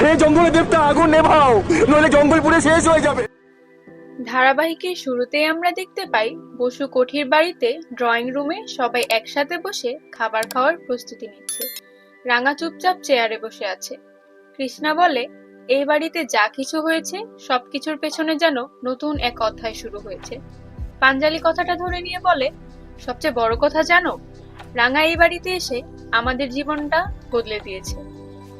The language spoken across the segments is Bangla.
হে জঙ্গলে দেবতা, আগুন নেভাও, নইলে জঙ্গল পুড়ে শেষ হয়ে যাবে। ধারাবাহিকের শুরুতেই আমরা দেখতে পাই বসু কোঠির বাড়িতে ড্রয়িং রুমে সবাই একসাথে বসে খাবার খাওয়ার প্রস্তুতি নিচ্ছে। রাঙা চুপচাপ চেয়ারে বসে আছে। কৃষ্ণা বলে, এই বাড়িতে যা কিছু হয়েছে সবকিছুর পেছনে যেন নতুন এক অধ্যায় শুরু হয়েছে। পাঞ্জালি কথাটা ধরে নিয়ে বলে, সবচেয়ে বড় কথা জানো, রাঙা এই বাড়িতে এসে আমাদের জীবনটা বদলে দিয়েছে।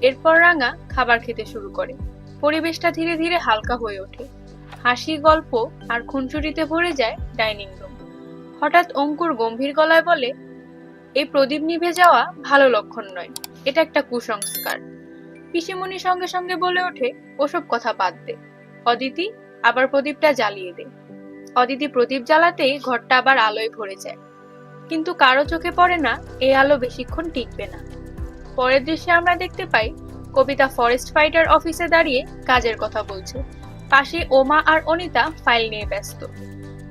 এরপর রাঙা খাবার খেতে শুরু করে। পরিবেশটা ধীরে ধীরে হালকা হয়ে ওঠে। হাসি, গল্প আর খুনসুটিতে ভরে যায় ডাইনিং রুম। হঠাৎ অঙ্কুর গম্ভীর গলায় বলে, এই প্রদীপ নিভে যাওয়া ভালো লক্ষণ নয়, এটা একটা কুসংস্কার। পিসিমণি সঙ্গে সঙ্গে বলে ওঠে, ওসব কথা বাদ দে, অদিতি আবার প্রদীপটা জ্বালিয়ে দে। অদিতি প্রদীপ জ্বালাতেই ঘরটা আবার আলোয় ভরে যায়। কিন্তু কারো চোখে পড়ে না এই আলো বেশিক্ষণ টিকবে না। পরের দৃশ্যে আমরা দেখতে পাই কবিতা ফরেস্ট ফাইটার অফিসে দাঁড়িয়ে কাজের কথা বলছে। পাশে ওমা আর অনিতা ফাইল নিয়ে ব্যস্ত।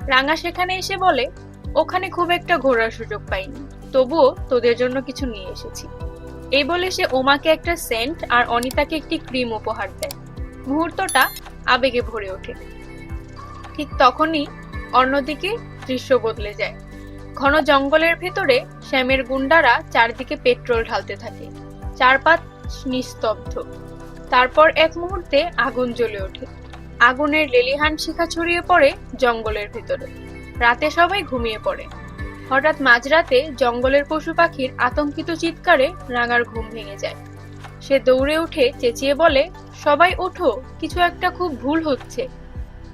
রাঙা সেখানে এসে বলে, ওখানে খুব একটা ঘোরার সুযোগ পাইনি, তবুও তোদের জন্য কিছু নিয়ে এসেছি। এই বলে সে ওমাকে একটা সেন্ট আর অনিতাকে একটি ক্রিম উপহার দেয়। মুহূর্তটা আবেগে ভরে ওঠে। ঠিক তখনই অন্যদিকে দৃশ্য বদলে যায়। ঘন জঙ্গলের ভেতরে শ্যামের গুন্ডারা চারদিকে পেট্রোল ঢালতে থাকে। চারপাশ নিস্তব্ধ। তারপর এক মুহূর্তে আগুন জ্বলে ওঠে। আগুনের লেলিহান শিখা ছড়িয়ে পড়ে জঙ্গলের ভেতরে। রাতে সবাই ঘুমিয়ে পড়ে। হঠাৎ মাঝরাতে জঙ্গলের পশু পাখির আতঙ্কিত চিৎকারে রাঙার ঘুম ভেঙে যায়। সে দৌড়ে উঠে চেঁচিয়ে বলে, সবাই ওঠো, কিছু একটা খুব ভুল হচ্ছে।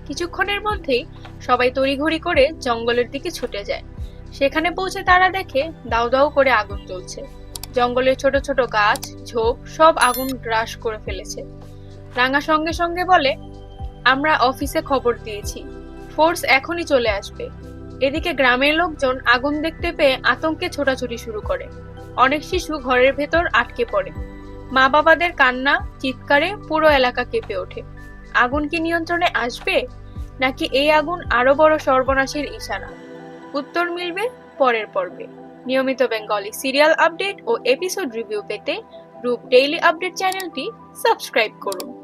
কিছুক্ষণের মধ্যেই সবাই তড়িঘড়ি করে জঙ্গলের দিকে ছুটে যায়। সেখানে পৌঁছে তারা দেখে দাউ দাউ করে আগুন জ্বলছে। জঙ্গলের ছোট ছোট গাছ, ঝোপ সব আগুন গ্রাস করে ফেলেছে। রাঙা সঙ্গে সঙ্গে বলে, আমরা অফিসে খবর দিয়েছি, ফোর্স এখনই চলে আসবে। এদিকে গ্রামের লোকজন আগুন দেখতে পেয়ে আতঙ্কে ছোটাছুটি শুরু করে। অনেক শিশু ঘরের ভেতর আটকে পড়ে। মা বাবাদের কান্না, চিৎকারে পুরো এলাকা কেঁপে ওঠে। আগুন কি নিয়ন্ত্রণে আসবে, নাকি এই আগুন আরো বড় সর্বনাশের ইশারা? উত্তর মিলবে পরের পর্বে। নিয়মিত বেঙ্গলি সিরিয়াল আপডেট ও এপিসোড রিভিউ পেতে রূপ ডেইলি আপডেট চ্যানেলটি সাবস্ক্রাইব করুন।